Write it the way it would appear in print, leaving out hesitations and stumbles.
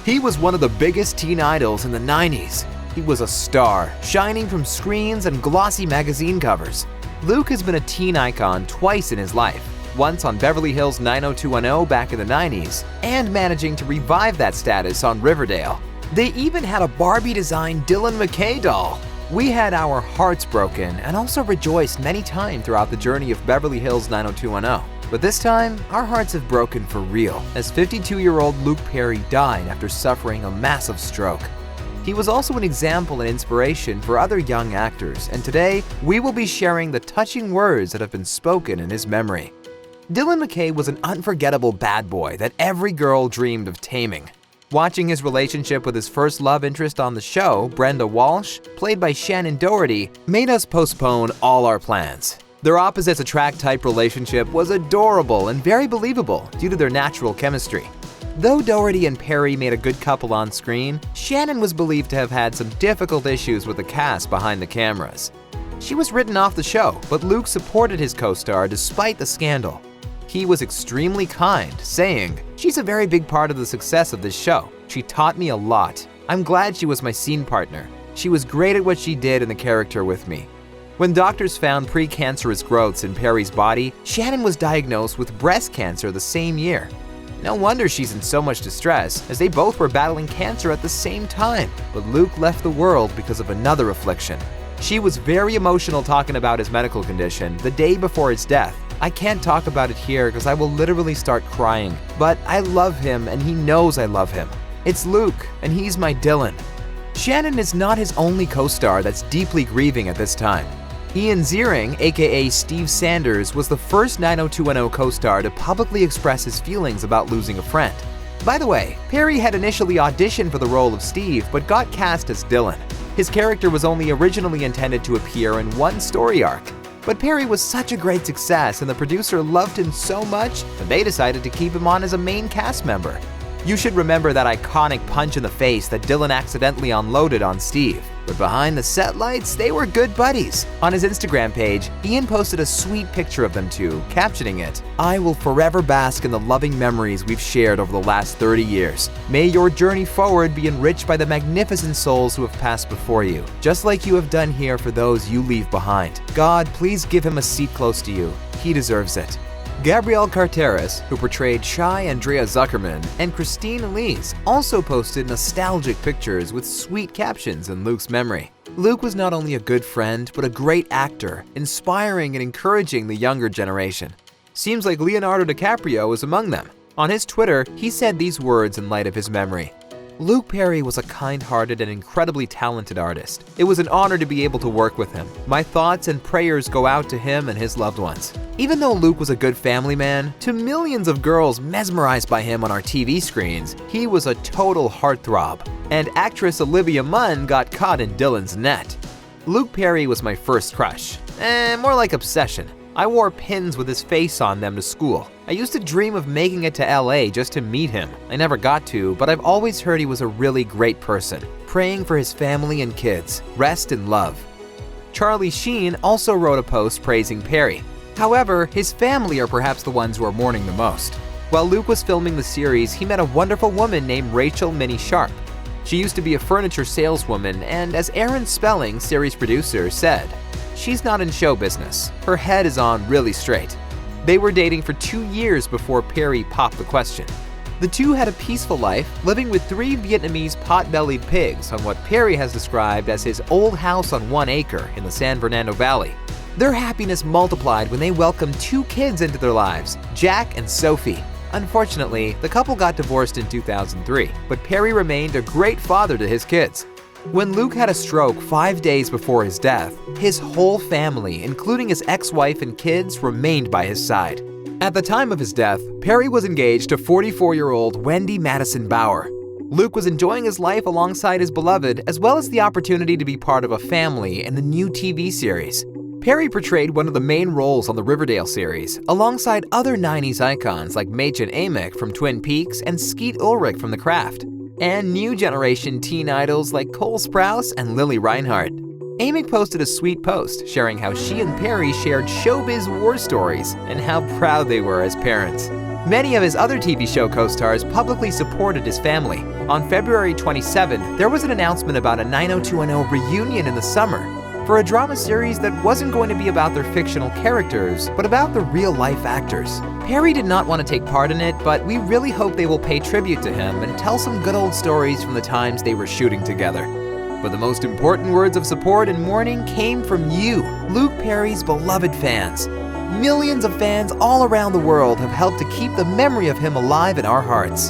He was one of the biggest teen idols in the 90s. He was a star, shining from screens and glossy magazine covers. Luke has been a teen icon twice in his life, once on Beverly Hills 90210 back in the 90s, and managing to revive that status on Riverdale. They even had a Barbie-designed Dylan Mckay doll. We had our hearts broken and also rejoiced many times throughout the journey of Beverly Hills 90210. But this time, our hearts have broken for real, as 52-year-old Luke Perry died after suffering a massive stroke. He was also an example and inspiration for other young actors, and today, we will be sharing the touching words that have been spoken in his memory. Dylan Mckay was an unforgettable bad boy that every girl dreamed of taming. Watching his relationship with his first love interest on the show, Brenda Walsh, played by Shannen Doherty, made us postpone all our plans. Their opposites attract type relationship was adorable and very believable due to their natural chemistry. Though Doherty and Perry made a good couple on screen, Shannon was believed to have had some difficult issues with the cast behind the cameras. She was written off the show, but Luke supported his co-star despite the scandal. He was extremely kind, saying, "She's a very big part of the success of this show. She taught me a lot. I'm glad she was my scene partner. She was great at what she did in the character with me." When doctors found precancerous growths in Perry's body, Shannon was diagnosed with breast cancer the same year. No wonder she's in so much distress, as they both were battling cancer at the same time. But Luke left the world because of another affliction. She was very emotional talking about his medical condition the day before his death. I can't talk about it here because I will literally start crying, but I love him and he knows I love him. It's Luke, and he's my Dylan. Shannon is not his only co-star that's deeply grieving at this time. Ian Ziering, aka Steve Sanders, was the first 90210 co-star to publicly express his feelings about losing a friend. By the way, Perry had initially auditioned for the role of Steve but got cast as Dylan. His character was only originally intended to appear in one story arc. But Perry was such a great success and the producer loved him so much that they decided to keep him on as a main cast member. You should remember that iconic punch in the face that Dylan accidentally unloaded on Steve. But behind the set lights, they were good buddies. On his Instagram page, Ian posted a sweet picture of them two, captioning it, "I will forever bask in the loving memories we've shared over the last 30 years. May your journey forward be enriched by the magnificent souls who have passed before you, just like you have done here for those you leave behind. God, please give him a seat close to you. He deserves it." Gabrielle Carteris, who portrayed shy Andrea Zuckerman, and Christine Elise also posted nostalgic pictures with sweet captions in Luke's memory. Luke was not only a good friend, but a great actor, inspiring and encouraging the younger generation. Seems like Leonardo DiCaprio is among them. On his Twitter, he said these words in light of his memory. Luke Perry was a kind-hearted and incredibly talented artist. It was an honor to be able to work with him. My thoughts and prayers go out to him and his loved ones. Even though Luke was a good family man, to millions of girls mesmerized by him on our TV screens, he was a total heartthrob. And actress Olivia Munn got caught in Dylan's net. Luke Perry was my first crush. More like obsession. I wore pins with his face on them to school. I used to dream of making it to LA just to meet him. I never got to, but I've always heard he was a really great person. Praying for his family and kids. Rest in love. Charlie Sheen also wrote a post praising Perry. However, his family are perhaps the ones who are mourning the most. While Luke was filming the series, he met a wonderful woman named Rachel Minnie Sharp. She used to be a furniture saleswoman, and as Aaron Spelling, series producer, said, "She's not in show business. Her head is on really straight." They were dating for 2 years before Perry popped the question. The two had a peaceful life, living with 3 Vietnamese pot-bellied pigs on what Perry has described as his old house on 1 acre in the San Fernando Valley. Their happiness multiplied when they welcomed 2 kids into their lives, Jack and Sophie. Unfortunately, the couple got divorced in 2003, but Perry remained a great father to his kids. When Luke had a stroke 5 days before his death, his whole family, including his ex-wife and kids, remained by his side. At the time of his death, Perry was engaged to 44-year-old Wendy Madison Bauer. Luke was enjoying his life alongside his beloved, as well as the opportunity to be part of a family in the new TV series. Perry portrayed one of the main roles on the Riverdale series, alongside other 90s icons like Machen Amick from Twin Peaks and Skeet Ulrich from The Craft, and new generation teen idols like Cole Sprouse and Lily Reinhardt. Amick posted a sweet post sharing how she and Perry shared showbiz war stories and how proud they were as parents. Many of his other TV show co-stars publicly supported his family. On February 27th, there was an announcement about a 90210 reunion in the summer for a drama series that wasn't going to be about their fictional characters, but about the real-life actors. Perry did not want to take part in it, but we really hope they will pay tribute to him and tell some good old stories from the times they were shooting together. But the most important words of support and mourning came from you, Luke Perry's beloved fans. Millions of fans all around the world have helped to keep the memory of him alive in our hearts.